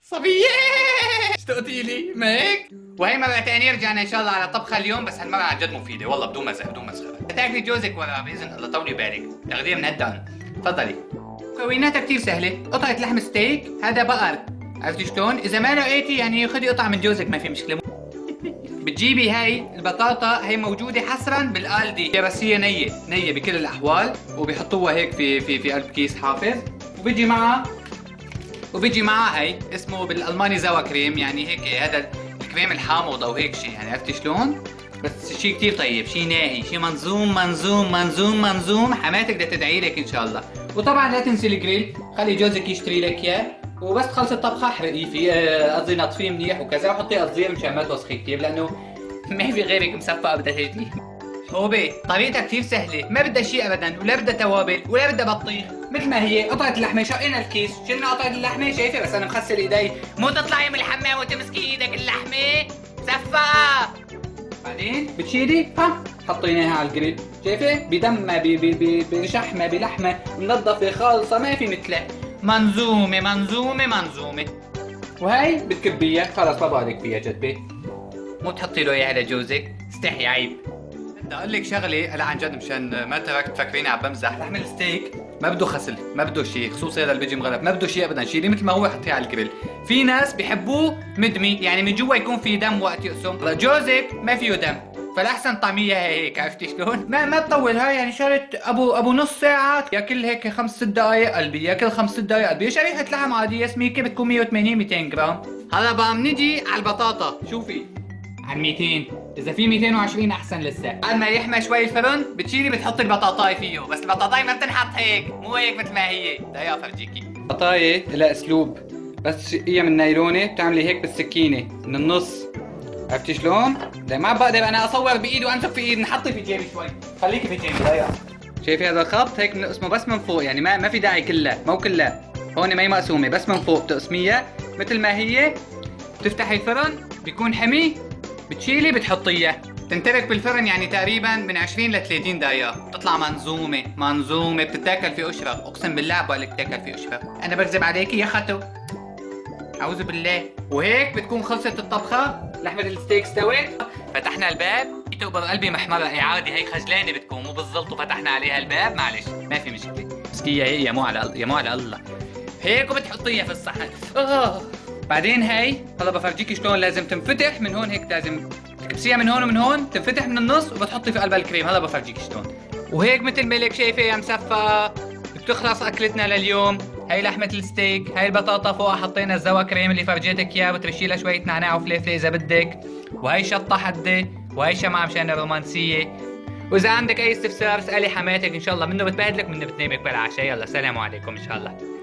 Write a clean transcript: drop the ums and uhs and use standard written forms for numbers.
صبية اشتقتي لي ما هيك؟ وهي مرة تانية رجعنا ان شاء الله على طبخة اليوم، بس هالمرة عن جد مفيدة والله، بدون مزح بدون مسخرة. تاكلي جوزك ورا بإذن الله، طولي بالك. تغذية من هالدان. تفضلي. مكوناتها كتير سهلة، قطعة لحم ستيك، هذا بقر. عرفتي شلون؟ إذا ما لقيتي يعني خدي قطعة من جوزك ما في مشكلة. بتجيبي هاي البطاطا، هي موجودة حصرا بالآلدي، بس هي نية بكل الأحوال، وبيحطوها هيك في قلب كيس حافظ، وبيجي معها هي اسمه بالالماني زوا كريم، يعني هيك هذا الكريم الحامض او هيك شيء، يعني عرفتي شلون؟ بس شيء كثير طيب، شيء ناهي، شيء منظوم منظوم منظوم منظوم. حماتك بدها تدعي لك ان شاء الله. وطبعا لا تنسي الجريل، خلي جوزك يشتري لك اياه، وبس تخلص الطبخه احرقيه فيه، قصدي نطفيه منيح وكذا، وحطي قصدير مشان ما توسخي كثير، لانه ما في غيرك مصفقه بدها تجي. حوبي طريقتها كثير سهلة، ما بدها شيء ابدا، ولا بدها توابل ولا بدها بطيخ، مثل ما هي قطعة اللحمة، شقينا الكيس، شلنا قطعة اللحمة، شايفة؟ بس انا مغسل ايدي، مو تطلعي من الحمام وتمسكي ايدك اللحمة، صفقة. بعدين بتشيلي حطيناها على الجريل، شايفة؟ بدمها بشحمة بلحمة منظفة خالصة، ما في مثلها، منظومة منظومة منظومة. وهي بتكبيها، خلص ما بالك فيها جدبة، مو تحطي له اياها لجوزك، استحي عيب. بدي اقول لك شغله هلا عن جد، مشان ما تفكريني عم بمزح، لحم الستيك ما بده غسل، ما بده شيء، خصوصي هذا اللي بيجي مغلف، ما بده شيء ابدا، شيليه مثل ما هو حطيه على الجريل. في ناس بيحبوه مدمي، يعني من جوا يكون في دم وقت يقسم، جوزك ما فيه دم، فالاحسن طعميه هيك، عرفتي شلون؟ ما تطول هاي، يعني شغله ابو نص ساعه، ياكل هيك 5 6 دقائق قلبي، ياكل 5 6 دقائق قلبي، شريحه لحم عاديه سميكه بتكون 180 200 جرام. هلا بقى بنيجي على البطاطا، شوفي على 200، اذا في 220 احسن لسه. بعد ما يحمى شوي الفرن بتشيلي بتحطي البطاطاي فيه، بس البطاطاي ما بتنحط هيك، مو هيك مثل ما هي، دقيقة افرجيكي. البطاطاي لها اسلوب، بس هي من نايلونة، بتعملي هيك بالسكينة من النص، عرفتي شلون؟ ما بقدر انا اصور بايدي وامسك في ايدي، نحطي في جيبي شوي، خليكي في جيبي دقيقة. شايفي هذا الخط هيك من اسمه، بس من فوق، يعني ما في داعي كلها، مو كلها، هون ما هي مقسومة، بس من فوق بتقسميها مثل ما هي، بتفتحي الفرن بيكون حمي، بتشيلي بتحطيها، تنترك بالفرن يعني تقريبا من 20 ل 30 دقيقة، بتطلع منظومة منظومة، بتتاكل في قشرة، اقسم بالله بقولك تاكل في قشرة، انا بكذب عليكي يا خطو، اعوذ بالله. وهيك بتكون خلصت الطبخة، لحمة الستيك استوت، فتحنا الباب، تقبض قلبي محمرة، اي عادي هي خجلانة بتكون، مو بالضبط، وفتحنا عليها الباب، معلش ما في مشكلة، مسكية هي، يا مو على يا مو على الله، هيك وبتحطيها في الصحن. بعدين هي هلا بفرجيكي شلون لازم تنفتح من هون، هيك لازم تكبسيها من هون ومن هون، تنفتح من النص وبتحطي في قلبها الكريم، هلا بفرجيكي شلون. وهيك مثل ما لك شايفه يا مصفى، بتخلص اكلتنا لليوم. هي لحمة الستيك، هي البطاطا فوقها حطينا الزوا كريم اللي فرجيتك اياه، بترشي لها شوية نعناع وفليفلة اذا بدك، وهي شطة حدة، وهي شمعة مشان الرومانسية. واذا عندك اي استفسار اسألي حماتك ان شاء الله، منه بتبهدلك منه بتنامك بالعشاء. يلا سلام عليكم ان شاء الله.